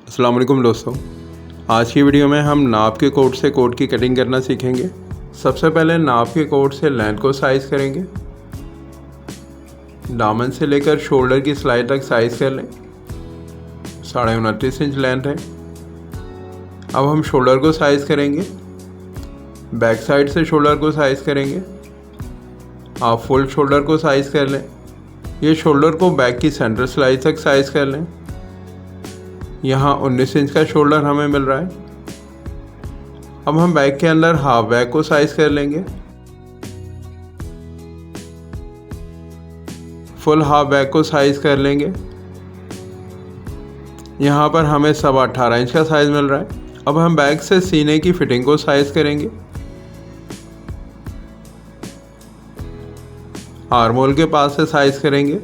अस्सलाम वालेकुम दोस्तों, आज की वीडियो में हम नाप के कोट से कोट की कटिंग करना सीखेंगे। सबसे पहले नाप के कोट से लेंथ को साइज़ करेंगे। दामन से लेकर शोल्डर की सिलाई तक साइज़ कर लें। 29.5 इंच लेंथ है। अब हम शोल्डर को साइज़ करेंगे। बैक साइड से शोल्डर को साइज़ करेंगे। आप फुल शोल्डर को साइज़ कर लें। ये शोल्डर को बैक की सेंटर सिलाई तक साइज़ कर लें। यहाँ 19 इंच का शोल्डर हमें मिल रहा है। अब हम बैक के अंदर हाफ बैक को साइज़ कर लेंगे। फुल हाफ बैक को साइज़ कर लेंगे। यहाँ पर हमें 18.25 इंच का साइज़ मिल रहा है। अब हम बैक से सीने की फिटिंग को साइज़ करेंगे। आर्म होल के पास से साइज़ करेंगे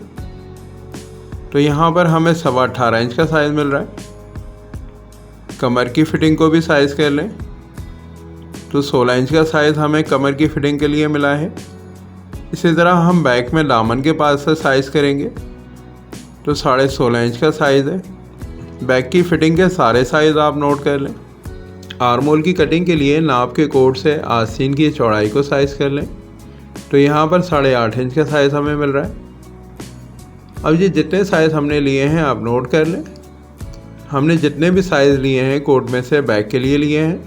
तो यहाँ पर हमें 18.25 इंच का साइज़ मिल रहा है। कमर की फिटिंग को भी साइज़ कर लें तो 16 इंच का साइज़ हमें कमर की फिटिंग के लिए मिला है। इसी तरह हम बैक में दामन के पास से साइज़ करेंगे तो 16.5 इंच का साइज़ है। बैक की फिटिंग के सारे साइज़ आप नोट कर लें। आर्म होल की कटिंग के लिए नाप के कोट से आस्तीन की चौड़ाई को साइज़ कर लें तो यहाँ पर 8.5 इंच का साइज़ हमें मिल रहा है। अब ये जितने साइज़ हमने लिए हैं आप नोट कर लें। हमने जितने भी साइज़ लिए हैं कोट में से बैक के लिए लिए हैं।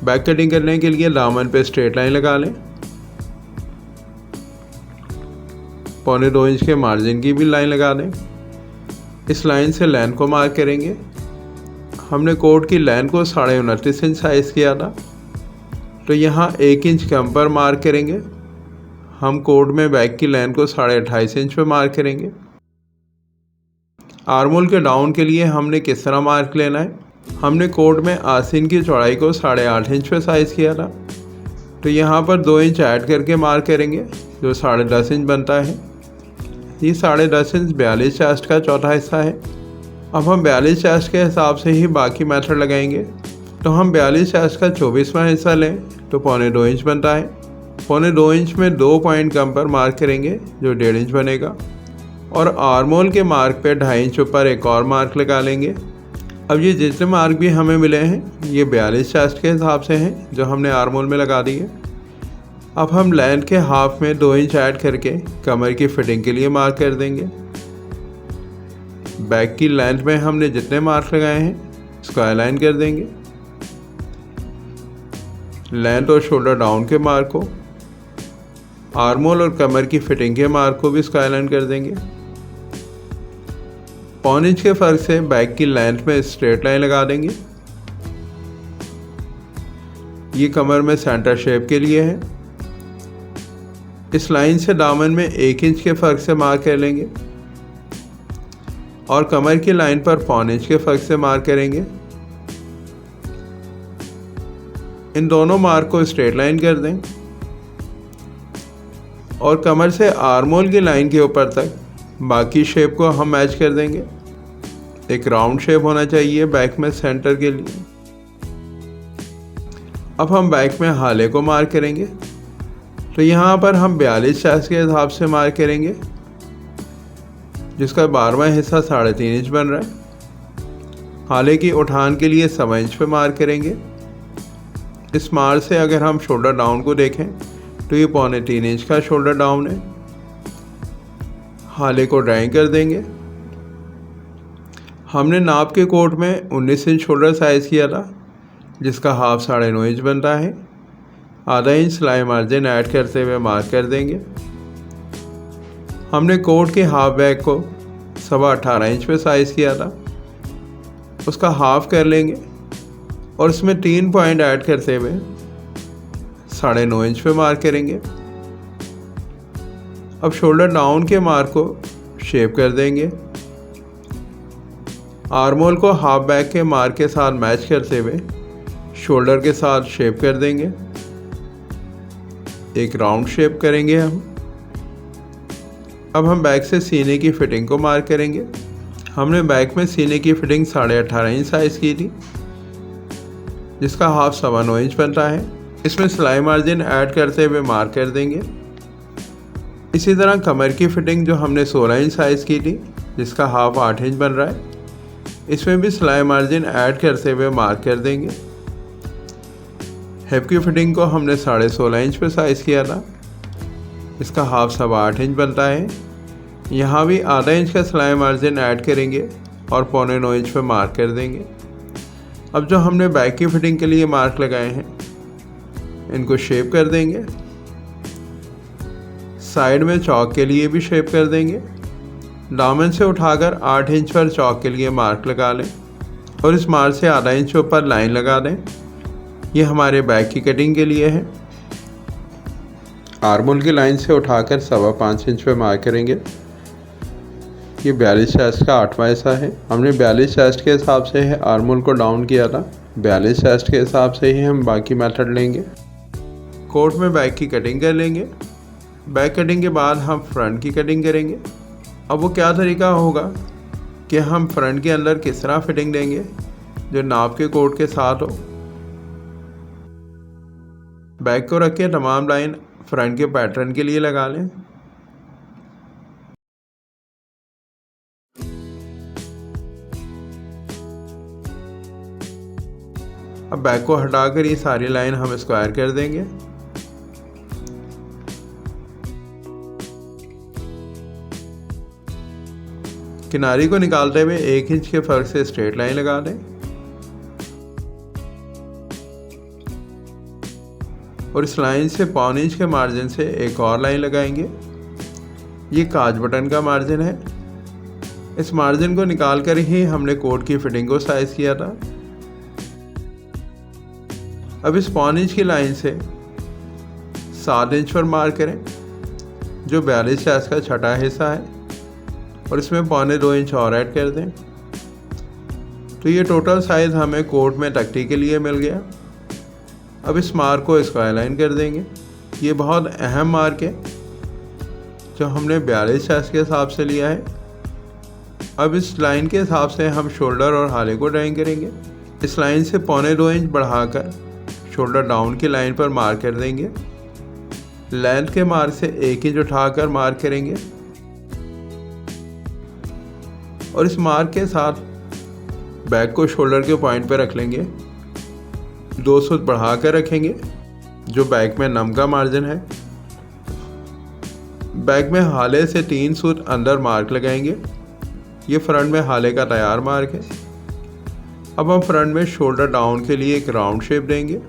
बैक कटिंग करने के लिए दामन पे स्ट्रेट लाइन लगा लें। 1.25 इंच के मार्जिन की भी लाइन लगा दें। इस लाइन से लेंथ को मार्क करेंगे। हमने कोट की लेंथ को 29.5 इंच साइज़ किया था तो यहाँ 1 इंच कम पर मार्क करेंगे। हम कोट में बैक की लेंथ को 28.5 इंच पे मार्क करेंगे। आर्म होल के डाउन के लिए हमने किस तरह मार्क लेना है, हमने कोट में आस्तीन की चौड़ाई को 8.5 इंच पे साइज़ किया था तो यहाँ पर 2 इंच ऐड करके मार्क करेंगे जो 10.5 इंच बनता है। ये 10.5 इंच 42 चेस्ट का चौथा हिस्सा है। अब हम 42 चेस्ट के हिसाब से ही बाकी मेथड लगाएंगे तो हम 42 चेस्ट का 24वां हिस्सा लें तो 2.25 इंच बनता है। 2.25 इंच में 2 पॉइंट कम पर मार्क करेंगे जो 1.5 इंच बनेगा और आर्म होल के मार्क पे 2.5 इंच ऊपर एक और मार्क लगा लेंगे। अब ये जितने मार्क भी हमें मिले हैं ये 42 चेस्ट के हिसाब से हैं जो हमने आर्म होल में लगा दिए। अब हम लेंथ के हाफ में 2 इंच ऐड करके कमर की फिटिंग के लिए मार्क कर देंगे। बैक की लेंथ में हमने जितने मार्क लगाए हैं स्क्वायर लाइन कर देंगे। लेंथ और शोल्डर डाउन के मार्क को, आर्म होल और कमर की फिटिंग के मार्क को भी स्क्वायर लाइन कर देंगे। 1.25 इंच के फर्क से बैक की लेंथ में स्ट्रेट लाइन लगा देंगे। ये कमर में सेंटर शेप के लिए है। इस लाइन से दामन में 1 इंच के फर्क से मार्क कर लेंगे और कमर की लाइन पर 1.25 इंच के फर्क से मार्क करेंगे। इन दोनों मार्क को स्ट्रेट लाइन कर दें और कमर से आर्म होल की लाइन के ऊपर तक बाकी शेप को हम मैच कर देंगे। एक राउंड शेप होना चाहिए बैक में सेंटर के लिए। अब हम बैक में हाले को मार्क करेंगे तो यहाँ पर हम 42 चेस्ट के हिसाब से मार्क करेंगे जिसका 12वां हिस्सा 3.5 इंच बन रहा है। हाले की उठान के लिए 1.25 इंच पे मार्क करेंगे। इस मार्क से अगर हम शोल्डर डाउन को देखें तो ये 3.25 इंच का शोल्डर डाउन है। हाले को ड्राइंग कर देंगे। हमने नाप के कोट में 19 इंच शोल्डर साइज़ किया था जिसका हाफ 9.5 इंच बनता है। आधा इंच सिलाई मार्जिन ऐड करते हुए मार्क कर देंगे। हमने कोट के हाफ बैक को 18.25 इंच पे साइज़ किया था, उसका हाफ कर लेंगे और इसमें 3 पॉइंट ऐड करते हुए 9.5 इंच पे मार्क करेंगे। अब शोल्डर डाउन के मार्क को शेप कर देंगे। आर्म होल को हाफ बैक के मार्क के साथ मैच करते हुए शोल्डर के साथ शेप कर देंगे। एक राउंड शेप करेंगे हम। अब हम बैक से सीने की फिटिंग को मार्क करेंगे। हमने बैक में सीने की फिटिंग 18.5 इंच साइज़ की थी जिसका हाफ 9.25 इंच बनता है। इसमें सिलाई मार्जिन ऐड करते हुए मार्क कर देंगे। इसी तरह कमर की फिटिंग जो हमने 16 इंच साइज़ की थी, जिसका हाफ 8 इंच बन रहा है, इसमें भी सिलाई मार्जिन ऐड करते हुए मार्क कर देंगे। हिप की फिटिंग को हमने 16.5 इंच पे साइज़ किया था, इसका हाफ 8.25 इंच बनता है। यहाँ भी आधा इंच का सिलाई मार्जिन ऐड करेंगे और 8.25 इंच पे मार्क कर देंगे। अब जो हमने बैक की फिटिंग के लिए मार्क लगाए हैं, इनको शेप कर देंगे। साइड में चौक के लिए भी शेप कर देंगे। दामन से उठाकर 8 इंच पर चौक के लिए मार्क लगा लें और इस मार्क से आधा इंच ऊपर लाइन लगा दें। ये हमारे बैक की कटिंग के लिए है। आर्मोल की लाइन से उठाकर 5.25 इंच पे मार्क करेंगे। ये 42 चेस्ट का 8वां हिस्सा है। हमने 42 चेस्ट के हिसाब से है आर्मोल को डाउन किया था। 42 चेस्ट के हिसाब से ही हम बाकी मेथड लेंगे। कोट में बैक की कटिंग कर लेंगे। बैक कटिंग के बाद हम फ्रंट की कटिंग करेंगे। अब वो क्या तरीका होगा कि हम फ्रंट के अंदर किस तरह फिटिंग देंगे जो नाप के कोट के साथ हो। बैक को रख के तमाम लाइन फ्रंट के पैटर्न के लिए लगा लें। अब बैक को हटाकर ये सारी लाइन हम स्क्वायर कर देंगे। किनारी को निकालते हुए 1 इंच के फर्क से स्ट्रेट लाइन लगा दें और इस लाइन से 1.25 इंच के मार्जिन से एक और लाइन लगाएंगे। ये काज बटन का मार्जिन है। इस मार्जिन को निकाल कर ही हमने कोट की फिटिंग को साइज किया था। अब इस 1.25 इंच की लाइन से 7 इंच पर मार्क करें, जो 42 चेस्ट का छठा हिस्सा है, और इसमें 2.25 इंच और ऐड कर दें। तो ये टोटल साइज़ हमें कोट में तख्ती के लिए मिल गया। अब इस मार्क को स्क्वायर लाइन कर देंगे। ये बहुत अहम मार्क है जो हमने 42 चेस्ट के हिसाब से लिया है। अब इस लाइन के हिसाब से हम शोल्डर और हाले को ड्राइंग करेंगे। इस लाइन से 2.25 इंच बढ़ाकर शोल्डर डाउन की लाइन पर मार्क कर देंगे। लेंथ के मार्क से 1 इंच उठाकर मार्क करेंगे और इस मार्क के साथ बैक को शोल्डर के पॉइंट पर रख लेंगे। 2 सूत बढ़ाकर रखेंगे जो बैक में नम का मार्जिन है। बैक में हाले से 3 सूत अंदर मार्क लगाएंगे। ये फ्रंट में हाले का तैयार मार्क है। अब हम फ्रंट में शोल्डर डाउन के लिए एक राउंड शेप देंगे।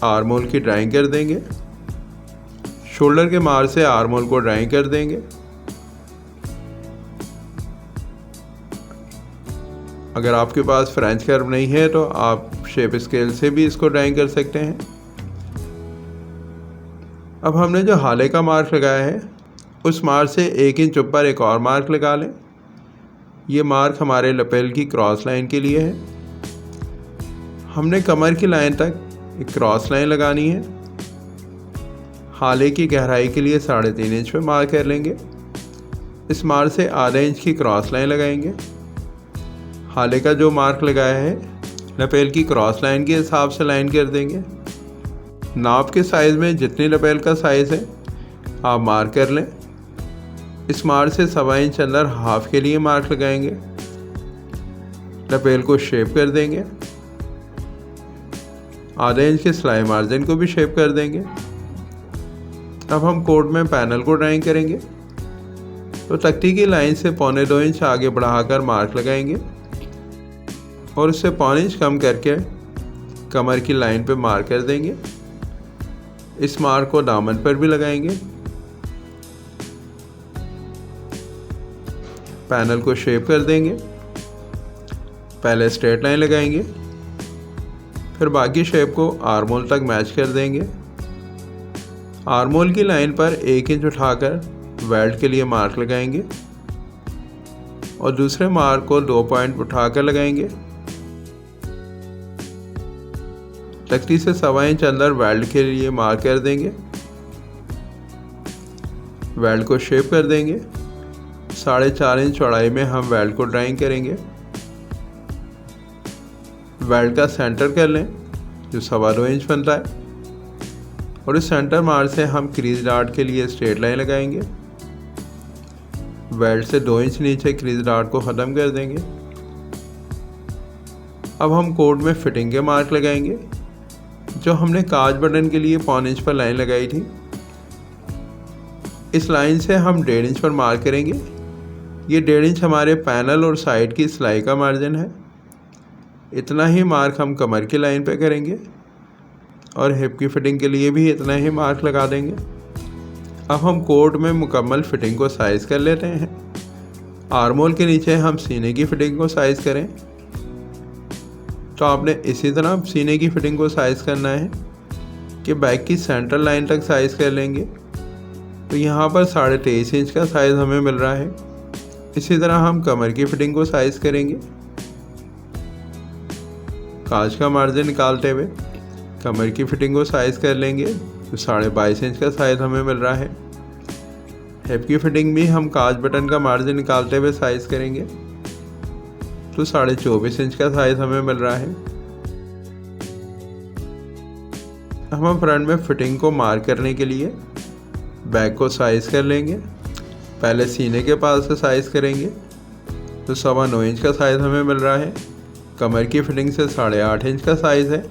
आर्मोल की ड्राइंग कर देंगे। शोल्डर के मार्क से आर्मोल को ड्राइंग कर देंगे। अगर आपके पास फ्रेंच कर्व नहीं है तो आप शेप स्केल से भी इसको ड्राइंग कर सकते हैं। अब हमने जो हाले का मार्क लगाया है, उस मार्क से 1 इंच ऊपर एक और मार्क लगा लें। ये मार्क हमारे लपेल की क्रॉस लाइन के लिए है। हमने कमर की लाइन तक एक क्रॉस लाइन लगानी है। हाले की गहराई के लिए 3.5 इंच पे मार्क कर लेंगे। इस मार्क से आधा इंच की क्रॉस लाइन लगाएंगे। हाले का जो मार्क लगाया है, लपेल की क्रॉस लाइन के हिसाब से लाइन कर देंगे। नाप के साइज़ में जितनी लपेल का साइज़ है आप मार्क कर लें। इस मार्क से 1.25 इंच अंदर हाफ के लिए मार्क लगाएंगे। लपेल को शेप कर देंगे। आधा इंच के सिलाई मार्जिन को भी शेप कर देंगे। अब हम कोट में पैनल को ड्राइंग करेंगे तो तख्ती की लाइन से 2.25 इंच आगे बढ़ाकर मार्क लगाएंगे और उससे 0.25 इंच कम करके कमर की लाइन पे मार्क कर देंगे। इस मार्क को दामन पर भी लगाएंगे। पैनल को शेप कर देंगे। पहले स्ट्रेट लाइन लगाएंगे, फिर बाकी शेप को आर्मोल तक मैच कर देंगे। आर्मोल की लाइन पर 1 इंच उठाकर वेल्ट के लिए मार्क लगाएंगे और दूसरे मार्क को 2 पॉइंट उठाकर लगाएंगे। तख्ती से 1.25 इंच अंदर वेल्ट के लिए मार्क कर देंगे। वेल्ट को शेप कर देंगे। 4.5 इंच चौड़ाई में हम वेल्ट को ड्राइंग करेंगे। वेल्ट का सेंटर कर लें जो 2.25 इंच बनता है। और इस सेंटर मार्क से हम क्रीज डार्ट के लिए स्ट्रेट लाइन लगाएंगे। वेल्ड से 2 इंच नीचे क्रीज डार्ट को ख़त्म कर देंगे। अब हम कोड में फिटिंग के मार्क लगाएंगे। जो हमने काज बटन के लिए 1.25 इंच पर लाइन लगाई थी, इस लाइन से हम 1.5 इंच पर मार्क करेंगे। ये 1.5 इंच हमारे पैनल और साइड की सिलाई का मार्जिन है। इतना ही मार्क हम कमर की लाइन पे करेंगे और हिप की फिटिंग के लिए भी इतना ही मार्क लगा देंगे। अब हम कोट में मुकम्मल फिटिंग को साइज़ कर लेते हैं। आर्मोल के नीचे हम सीने की फिटिंग को साइज़ करें, तो आपने इसी तरह सीने की फिटिंग को साइज़ करना है कि बैक की सेंट्रल लाइन तक साइज़ कर लेंगे। तो यहाँ पर 23.5 इंच का साइज़ हमें मिल रहा है। इसी तरह हम कमर की फिटिंग को साइज़ करेंगे। काज का मार्जिन निकालते हुए कमर की फिटिंग को साइज़ कर लेंगे, तो 22.5 इंच का साइज़ हमें मिल रहा है। हिप की फिटिंग भी हम काज बटन का मार्जिन निकालते हुए साइज़ करेंगे, तो 24.5 इंच का साइज़ हमें मिल रहा है। हम फ्रंट में फिटिंग को मार्क करने के लिए बैक को साइज़ कर लेंगे। पहले सीने के पास से साइज़ करेंगे, तो 9.25 इंच का साइज़ हमें मिल रहा है। कमर की फिटिंग से 8.5 इंच का साइज़ है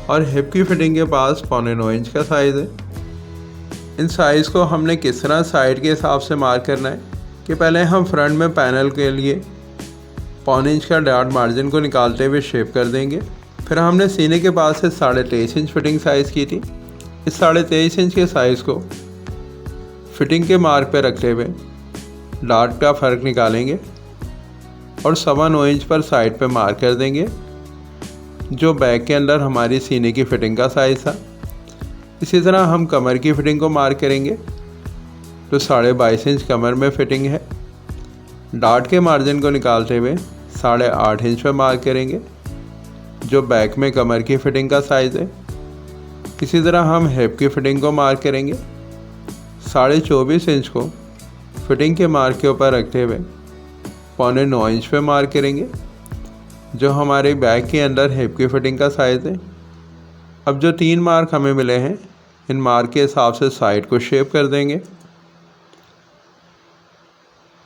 और हिप की फिटिंग के पास 9.25 इंच का साइज़ है। इन साइज़ को हमने किस तरह साइड के हिसाब से मार्क करना है कि पहले हम फ्रंट में पैनल के लिए 0.25 इंच का डॉट मार्जिन को निकालते हुए शेप कर देंगे। फिर हमने सीने के पास से 23.5 इंच फिटिंग साइज़ की थी। इस 23.5 इंच के साइज़ को फिटिंग के मार्क पर रखते हुए डॉट का फ़र्क निकालेंगे और 9.25 इंच पर साइड पे मार्क कर देंगे, जो बैक के अंदर हमारी सीने की फिटिंग का साइज़ था। इसी तरह हम कमर की फिटिंग को मार्क करेंगे, तो 22.5 इंच कमर में फिटिंग है। डॉट के मार्जिन को निकालते हुए 8.5 इंच पर मार्क करेंगे, जो बैक में कमर की फिटिंग का साइज़ है। इसी तरह हम हिप की फिटिंग को मार्क करेंगे। 24.5 इंच को फिटिंग के मार्क के ऊपर रखते हुए 9.25 इंच पे मार्क करेंगे, जो हमारे बैक के अंदर हिप की फिटिंग का साइज़ है। अब जो 3 मार्क हमें मिले हैं, इन मार्क के हिसाब से साइड को शेप कर देंगे।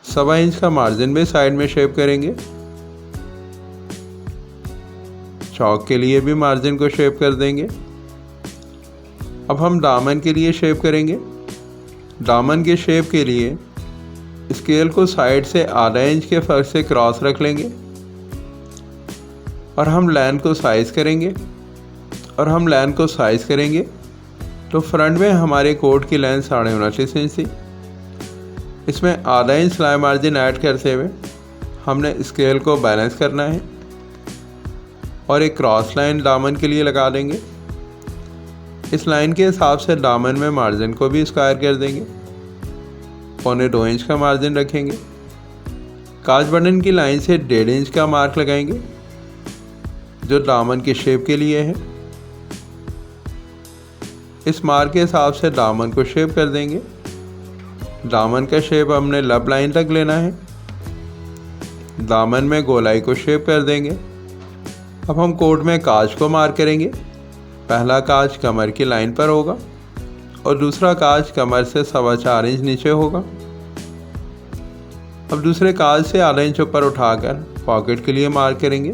1.25 इंच का मार्जिन भी साइड में शेप करेंगे। चौक के लिए भी मार्जिन को शेप कर देंगे। अब हम दामन के लिए शेप करेंगे। दामन के शेप के लिए स्केल को साइड से 0.5 इंच के फर्क से क्रॉस रख लेंगे और हम लाइन को साइज़ करेंगे। तो फ्रंट में हमारे कोट की लाइन 29.5 इंच थी। इसमें 0.5 इंच सिलाई मार्जिन ऐड करते हुए हमने स्केल को बैलेंस करना है और एक क्रॉस लाइन दामन के लिए लगा देंगे। इस लाइन के हिसाब से दामन में मार्जिन को भी स्क्वायर कर देंगे। 2.25 इंच का मार्जिन रखेंगे। काज बटन की लाइन से 1.5 इंच का मार्क लगाएंगे, जो दामन की शेप के लिए है। इस मार्क के हिसाब से दामन को शेप कर देंगे। दामन का शेप हमने लब लाइन तक लेना है। दामन में गोलाई को शेप कर देंगे। अब हम कोट में काज को मार्क करेंगे। पहला काज कमर की लाइन पर होगा और दूसरा काज कमर से 4.25 इंच नीचे होगा। अब दूसरे काज से 0.5 इंच ऊपर उठाकर पॉकेट के लिए मार्क करेंगे।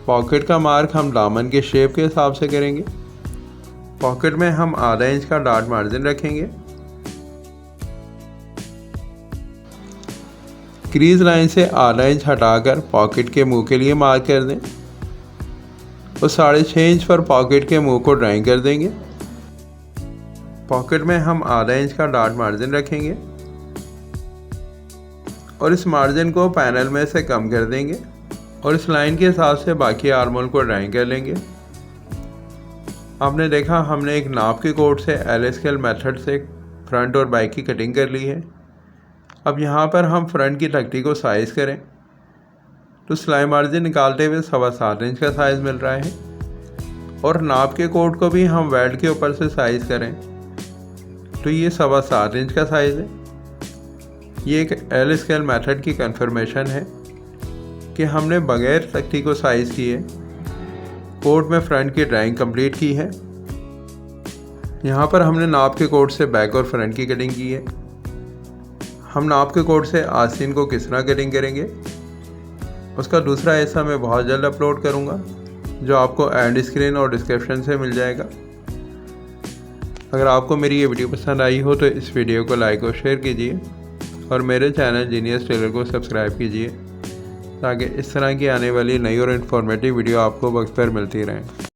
पॉकेट का मार्क हम दामन के शेप के हिसाब से करेंगे। पॉकेट में हम 0.5 इंच का डॉट मार्जिन रखेंगे। क्रीज लाइन से 0.5 इंच हटाकर पॉकेट के मुंह के लिए मार्क कर दें और 6.5 इंच पर पॉकेट के मुंह को ड्राइंग कर देंगे। पॉकेट में हम 0.5 इंच का डॉट मार्जिन रखेंगे और इस मार्जिन को पैनल में से कम कर देंगे और इस लाइन के हिसाब से बाकी आर्मोल को ड्राइंग कर लेंगे। आपने देखा हमने एक नाप के कोड से एल स्केल मेथड से फ्रंट और बैक की कटिंग कर ली है। अब यहाँ पर हम फ्रंट की तख्ती को साइज़ करें, तो सिलाई मार्जिन निकालते हुए 7.25 इंच का साइज़ मिल रहा है और नाप के कोड को भी हम वेल्ड के ऊपर से साइज़ करें, तो ये 7.25 इंच का साइज़ है। ये एक एल स्केल मेथड की कन्फर्मेशन है कि हमने बगैर तख्ती को साइज़ किए कोड में फ्रंट की ड्राइंग कंप्लीट की है। यहाँ पर हमने नाप के कोड से बैक और फ्रंट की कटिंग की है। हम नाप के कोड से आस्तीन को किस तरह कटिंग करेंगे उसका दूसरा हिस्सा मैं बहुत जल्द अपलोड करूँगा, जो आपको एंड स्क्रीन और डिस्क्रिप्शन से मिल जाएगा। अगर आपको मेरी ये वीडियो पसंद आई हो तो इस वीडियो को लाइक और शेयर कीजिए और मेरे चैनल जीनियस टेलर को सब्सक्राइब कीजिए ताकि इस तरह की आने वाली नई और इन्फॉर्मेटिव वीडियो आपको वक्त पर मिलती रहें।